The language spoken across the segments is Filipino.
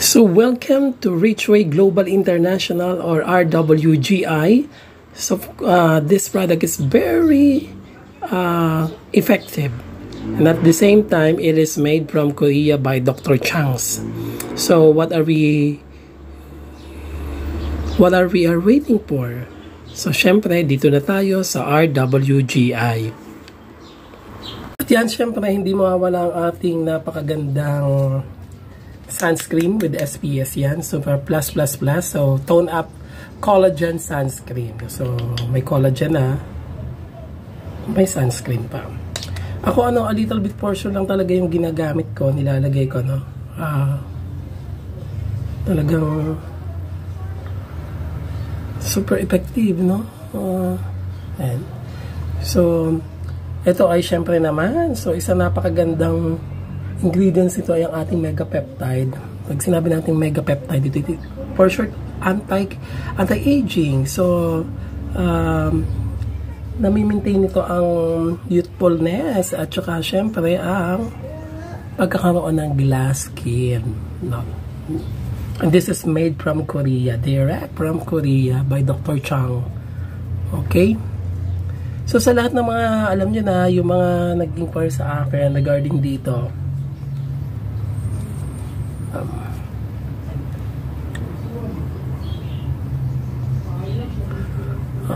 So welcome to Richway Global International or RWGI. So this product is very effective, and at the same time it is made from Korea by Dr. Chang's. So what are we waiting for? So syempre dito na tayo sa RWGI. At yan syempre hindi mawawala ang ating napakagandang sunscreen with SPS yan. So plus. So tone up collagen sunscreen. So may collagen na. May sunscreen pa. Ako a little bit portion lang talaga yung ginagamit ko. Nilalagay ko talagang super effective, no? Ayan. So ito ay syempre naman. So isa napakagandang ingredients ito ay ang ating megapeptide. Pag sinabi natin megapeptide, ito for short, anti-aging. So, nami-maintain ito ang youthfulness at saka syempre ang pagkakaroon ng glass skin. No? And this is made from Korea, direct from Korea by Dr. Chang. Okay? So, sa lahat ng mga, alam nyo na, yung mga nag-inquire sa akin regarding dito,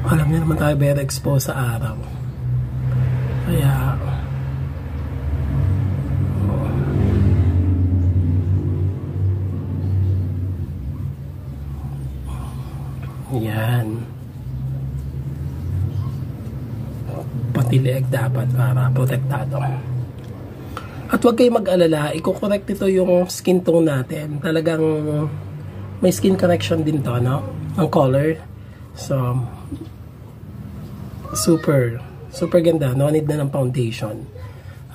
alam niyo naman tayo very exposed sa araw, kaya yan, pati leeg dapat para protektado. At huwag kayong mag-alala, i-correct ito yung skin tone natin. Talagang may skin correction din to, no? Ang color. So, super ganda. No need na ng foundation.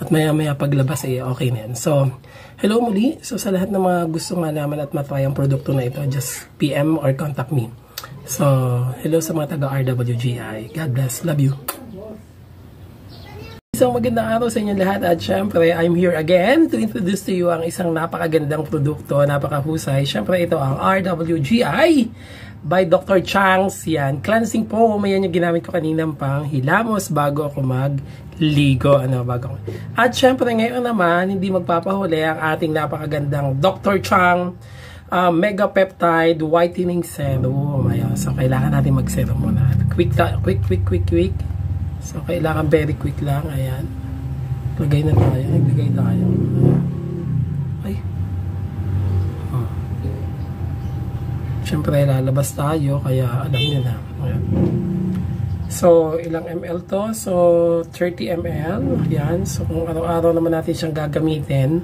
At maya-maya paglabas ay okay na yan. So, hello muli. So, sa lahat ng mga gustong malaman at matry ang produkto na ito, just PM or contact me. So, hello sa mga taga-RWGI. God bless. Love you. Isang magandang araw sa inyong lahat at syempre I'm here again to introduce to you ang isang napakagandang produkto, napakahusay. Syempre ito ang RWGI by Dr. Chang's. Yan, cleansing foam. Yan yung ginamit ko kaninang pang hilamos bago ako magligo. At syempre ngayon naman hindi magpapahuli ang ating napakagandang Dr. Chang Megapeptide Whitening Serum. Ayan, so kailangan natin mag-serum muna. Quick. So, kailangan very quick lang. Ayan. Lagay na tayo. Naglagay tayo. Ay. Siyempre, lalabas tayo. Kaya, alam nyo na. Ayan. So, ilang ml to? So, 30 ml. Ayan. So, kung araw-araw naman natin siyang gagamitin,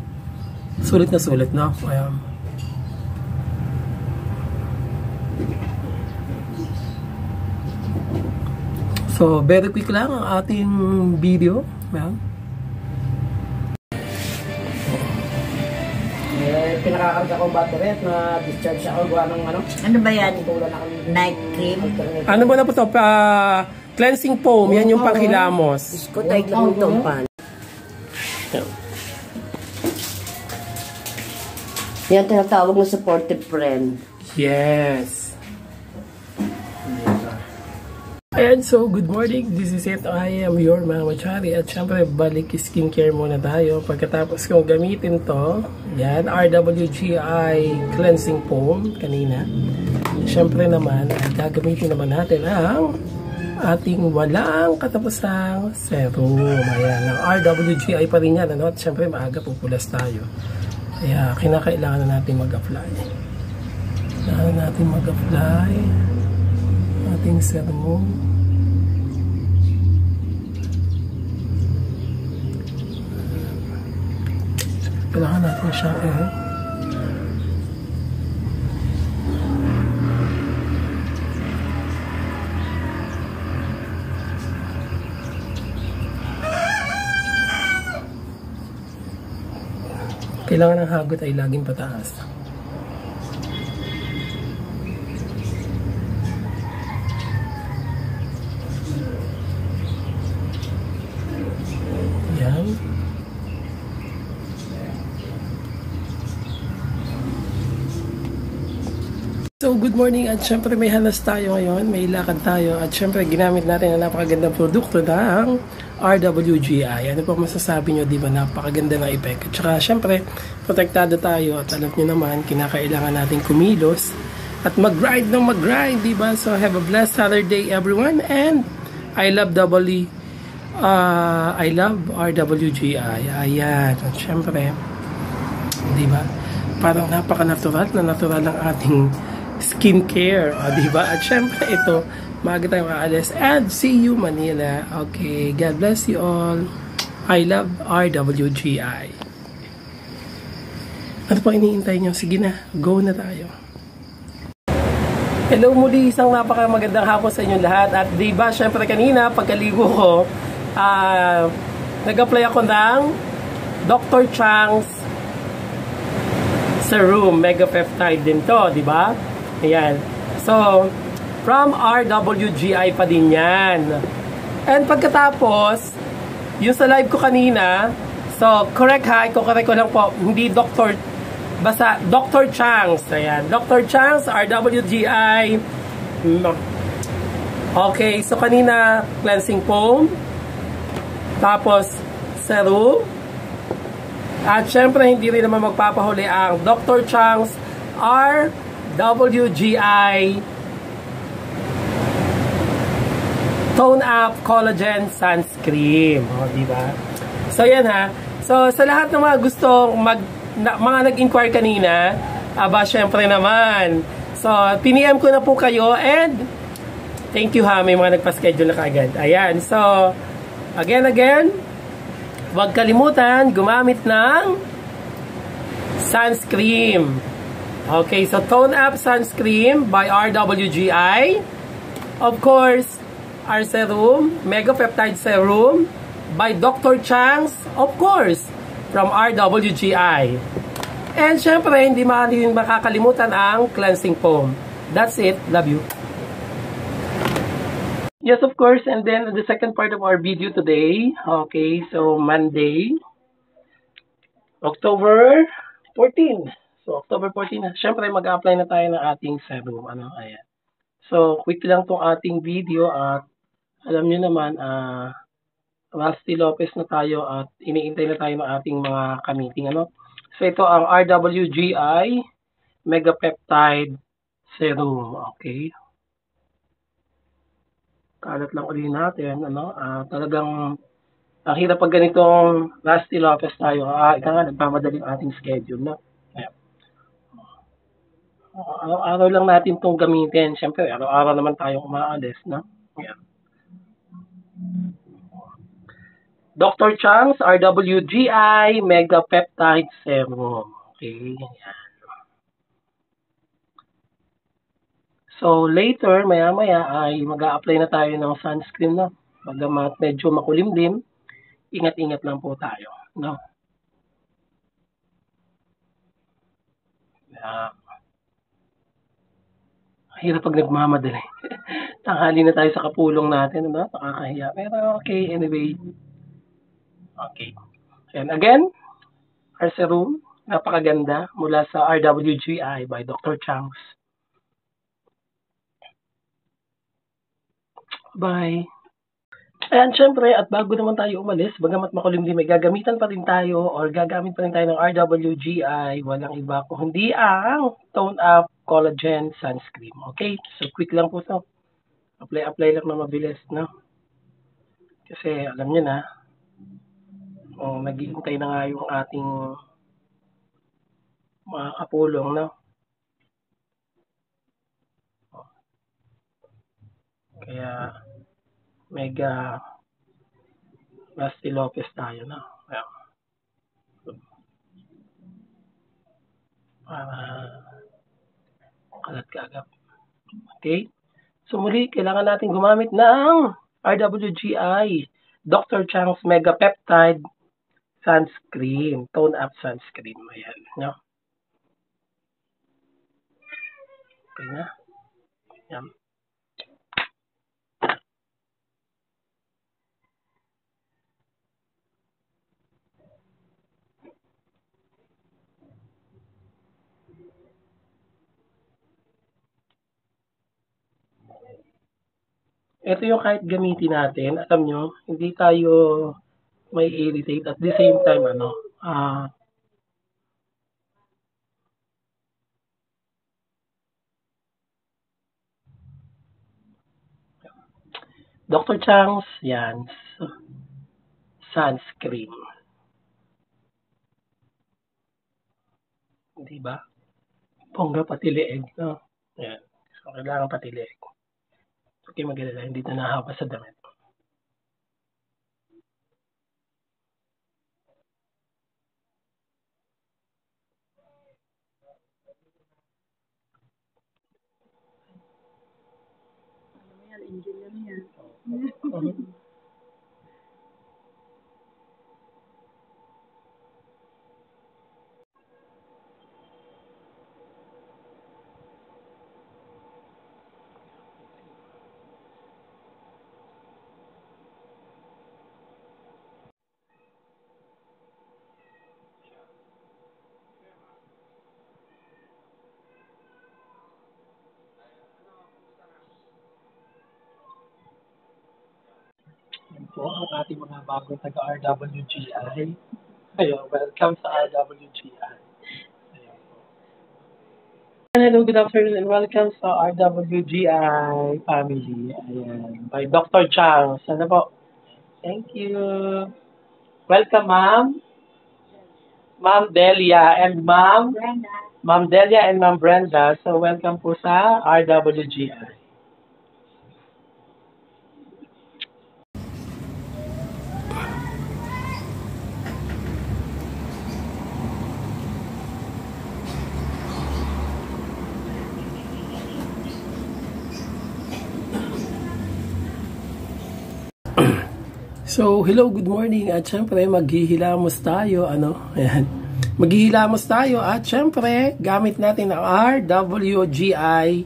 sulit na sulit, no? Ayan. So, very quick lang ang ating video. Ayan. Pinakakarga ko battery at na-discharge ako. Gawa ng ano? Ano ba yan? Night cream? Ano ba na po ito? Cleansing foam. Yan yung panghilamos. Isko tayo lang itong pan. Yan tinatawag na supportive friend. Yes. Ayan, so good morning, this is it. I am your Mama Chari. At syempre, balik skincare muna tayo. Pagkatapos kong gamitin to, yan, RWGI Cleansing Foam kanina. Syempre naman, gagamitin naman natin ang ating walang katapusang serum. Ayan, ang RWGI pa rin yan. Ano? At syempre, maaga pupulas tayo. Kaya, kinakailangan na natin mag-apply. Kailangan natin mag-apply ating serum. Kailangan natin siya kailangan ng hagot ay laging pataas. Yan. So, good morning at syempre may halas tayo ngayon, may lakad tayo at syempre ginamit natin ang napakagandang produkto ng RWGI. Ano po masasabi nyo, di ba? Napakaganda ng epek. At saka syempre, protektado tayo at alam nyo naman, kinakailangan natin kumilos at mag-grind ng mag-grind, di ba? So, have a blessed Saturday everyone and I love RWGI. Ayan. At syempre, di ba? Parang napaka-natural na natural ang ating skincare, diba? At syempre ito, maaga tayong aalis and see you Manila. Okay, God bless you all. I love RWGI. Ano pa iniintay nyo? Sige na, go na tayo. Hello muli, isang napakamagandang hapon sa inyong lahat. At diba, syempre kanina, pagkaligo ko, nag-apply ako ng Dr. Chang's Serum Mega Peptide din to, diba? Ayan. So, from RWGI pa din yan. And pagkatapos, yung sa live ko kanina, so, correct ha, correct ko lang po, hindi Dr. Basta Dr. Chang's. Ayan. Dr. Chang's, RWGI. Okay, so kanina, cleansing foam. Tapos, serum. At syempre, hindi rin naman magpapahuli ang Dr. Chang's RWGI Tone Up Collagen Sunscreen. O, diba? So, yan ha. So, sa lahat ng mga gustong mga nag-inquire kanina, aba, syempre naman. So, piniem ko na po kayo and thank you ha, may mga nagpa-schedule na kaagad. Ayan. So, again, huwag kalimutan gumamit ng sunscreen. Okay, so Tone Up Sunscreen by RWGI. Of course, our serum, Mega Peptide Serum by Dr. Chang's, of course, from RWGI. And syempre, hindi makakalimutan ang cleansing foam. That's it. Love you. Yes, of course. And then the second part of our video today. Okay, so Monday, October 14. So, October 14 na. Siyempre, mag-apply na tayo ng ating serum. Ayan. So, quick lang tong ating video at alam niyo naman, Rusty Lopez na tayo at iniintay na tayo ng ating mga ka-meeting. So, ito ang RWGI Mega Peptide Serum. Okay. Kalat lang ulit natin. Talagang ang hirap pag ganitong Rusty Lopez tayo. Ika nga, nagpamadali ang ating schedule. No? Ayan. Araw-araw lang natin itong gamitin. Siyempre, araw-araw naman tayong umaalis, no? Ayan. Dr. Chang's RWGI Mega Peptide Serum. Okay, ayan. So, later, maya-maya, ay mag-a-apply na tayo ng sunscreen, no? Bagamat medyo makulimlim, ingat-ingat lang po tayo, no? Hirap pag nagmamadali. Tanghali na tayo sa kapulong natin, no? Nakakahiya. Pero okay, anyway. Okay. And again, our serum, napakaganda mula sa RWGI by Dr. Chang's. Bye. Ayan, syempre, at bago naman tayo umalis, bagamat makulimlim, may gagamitan pa rin tayo or gagamit pa rin tayo ng RWGI, walang iba kung hindi ang Tone Up Collagen Sunscreen. Okay? So, quick lang po ito. Apply lang na mabilis, no? Kasi, alam nyo na, naghihintay na nga yung ating mga kapulong, no? Kaya, mega Rusty Lopez tayo, no? Ayan. Para kalat kaagap. Okay? So muli, kailangan natin gumamit ng RWGI Dr. Chang's Mega Peptide Sunscreen. Tone Up Sunscreen. Ayan. No? Okay na. Ayan. Ito yung kahit gamitin natin, alam nyo, hindi tayo may irritate at the same time, Dr. Chang's, yan, sunscreen. Di ba? Bongga pati leeg, no? Yan. So, kailangan pati leeg. Okay, magalala, hindi na nahawa sa damit. Yan po ang ating mga bagong taga-RWGI. Ayun, welcome sa RWGI. Ayan po. Hello, good afternoon and welcome sa RWGI family. Ayan, by Dr. Chang. Sana po? Thank you. Welcome, ma'am. Ma'am Delia and ma'am Delia and ma'am Brenda. So, welcome po sa RWGI. So, hello, good morning. At syempre, maghihilamos tayo, ayan. Maghihilamos tayo at syempre, gamit natin ang RWGI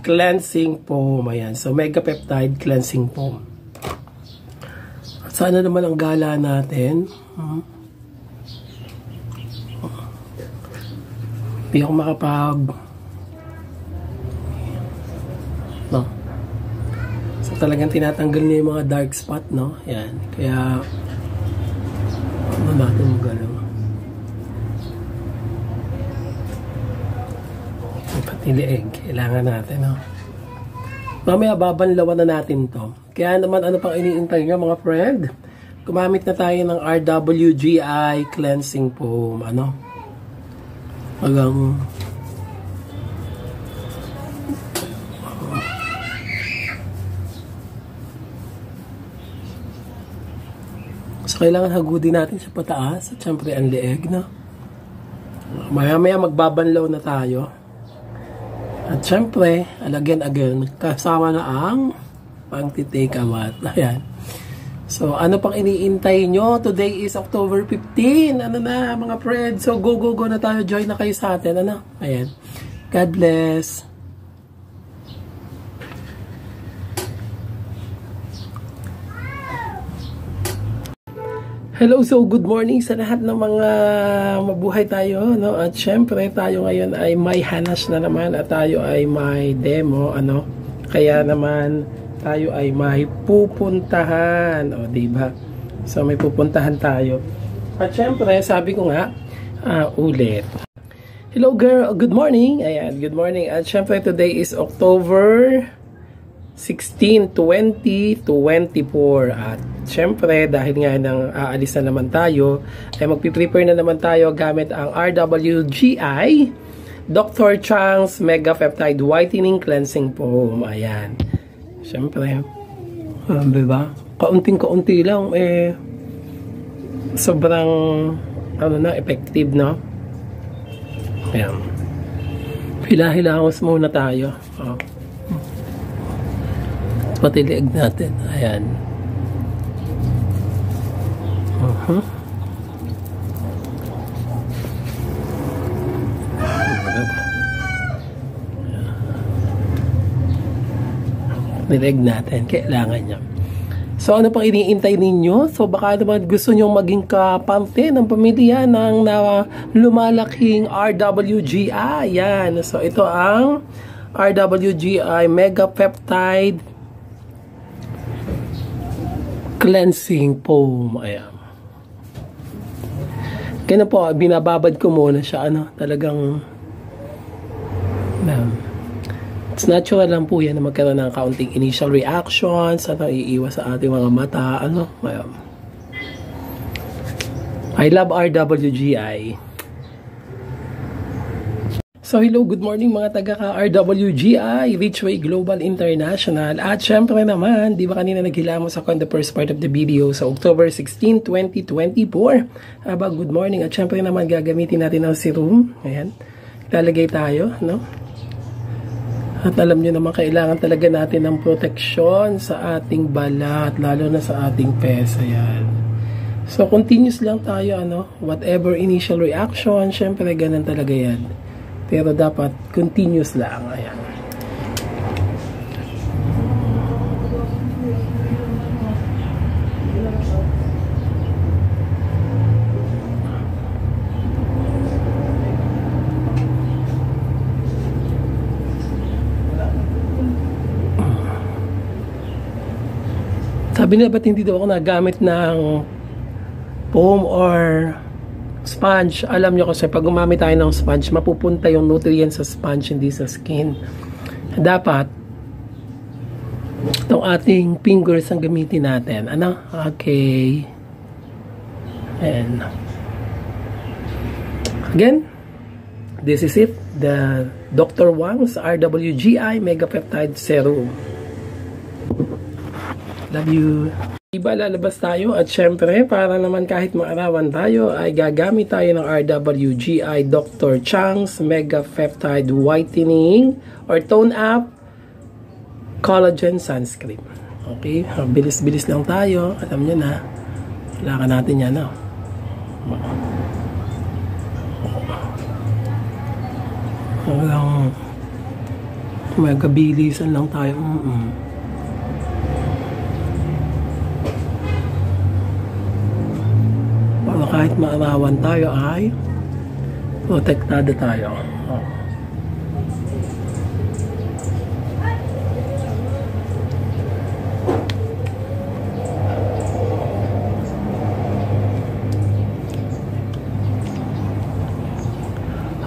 Cleansing Foam. Ayan. So, Mega Peptide Cleansing Foam. At sana naman ang gala natin. Hindi ako no. Talagang tinatanggal niya yung mga dark spot, no? Yan. Kaya, ano natin magalaw? Pati leeg. Kailangan natin, no? Mamaya, babanlawan na natin to. Kaya naman, ano pang iniintay nyo, mga friend? Gumamit na tayo ng RWGI Cleansing Foam, hanggang kailangan hagudin natin sa pataas at syempre ang leeg, no? Maya-maya magbabanlaw na tayo. At syempre, again, kasama na ang pang-take awat. Ayan. So, ano pang iniintay nyo? Today is October 15. Ano na, mga friends? So, go na tayo. Join na kayo sa atin. Ayan. God bless. Hello, so good morning sa lahat ng mga mabuhay tayo, no? At syempre tayo ngayon ay may hanas na naman at tayo ay may demo, Kaya naman tayo ay may pupuntahan, diba? So may pupuntahan tayo. At syempre, sabi ko nga, ulit. Hello girl, good morning. Ayan, good morning. At syempre today is October 16, 20, 24. At syempre, dahil nga nang aalis na naman tayo, ay magpiprepare na naman tayo gamit ang RWGI Dr. Chang's Mega Peptide Whitening Cleansing Foam. Ayan. Syempre, diba? Kaunting-kaunti lang, sobrang, effective, no? Ayan. Hila-hilangos muna tayo. Pati leeg natin. Ayan. Nileg natin. Kailangan niya. So, ano pang iniintay ninyo? So, baka naman gusto nyo maging kapante ng pamilya ng lumalaking RWGI. Yan. So, ito ang RWGI Mega Peptide cleansing foam. Ayan. Ganun po, binababad ko muna siya, talagang it's natural lang po yan na magkaroon ng kaunting initial reactions, iiwas sa ating mga mata, Ayan. I love RWGI. So hello, good morning mga taga RWGI, Richway Global International. At syempre naman, di ba kanina naghilamos ako on the first part of the video sa October 16, 2024. Good morning. At syempre naman gagamitin natin ang serum. Ayan. Lalagay tayo, At alam nyo naman, kailangan talaga natin ng proteksyon sa ating balat, lalo na sa ating pesa. Ayan. So continuous lang tayo, whatever initial reaction, syempre ganun talaga yan. Pero dapat continuous lang. Ayan. Sabi nila, ba't hindi daw ako nagamit ng foam or sponge? Alam nyo kasi pag gumamit tayo ng sponge, mapupunta yung nutrients sa sponge, hindi sa skin. Dapat itong ating fingers ang gamitin natin. Okay. And again, this is it, the Dr. Wang's RWGI Mega Peptide Serum. Love you. Diba, lalabas tayo at syempre para naman kahit maarawan tayo ay gagamit tayo ng RWGI Dr. Chang's Mega Peptide Whitening or Tone Up Collagen Sunscreen. Okay, bilis-bilis lang tayo. Alam nyo na, kailangan natin yan. Mega bilisan lang tayo. Kahit maarawan tayo ay protektado tayo.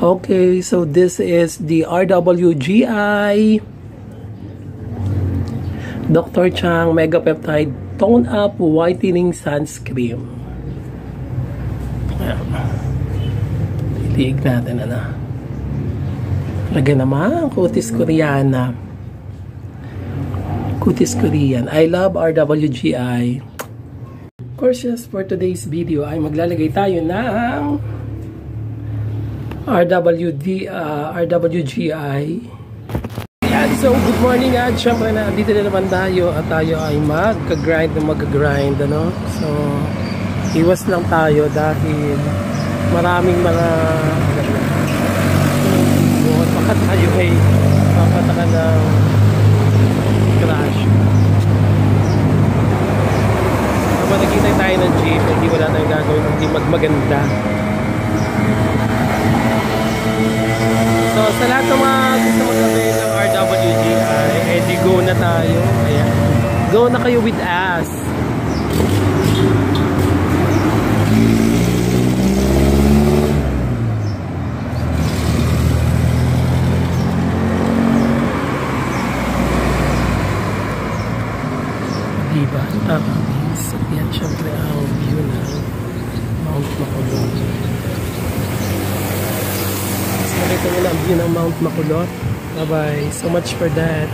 Okay, so this is the RWGI Dr. Chang Mega Peptide Tone Up Whitening Sunscreen. Titiig natin, Lagyan naman, Cutis Koreana. Cutis Korean. I love RWGI. Of course, yes, for today's video ay maglalagay tayo ng RWGI. Yan, so good morning at syempre na dito na naman tayo at tayo ay mag-grind. So iwas lang tayo dahil maraming mga baka tayo ay papataka ng crash. Kapag nakita tayo ng jeep, hindi wala tayong gagawin, hindi magmaganda. So sa lahat ng mga gusto mag-avail ng RWGI, di go na tayo. Ayan. Go na kayo with us. Diba? Nakakamiss. Yan syempre ang view ng Mount Makulot. So nakita nyo na ang view ng Mount Makulot. Bye bye. So much for that.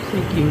Thank you.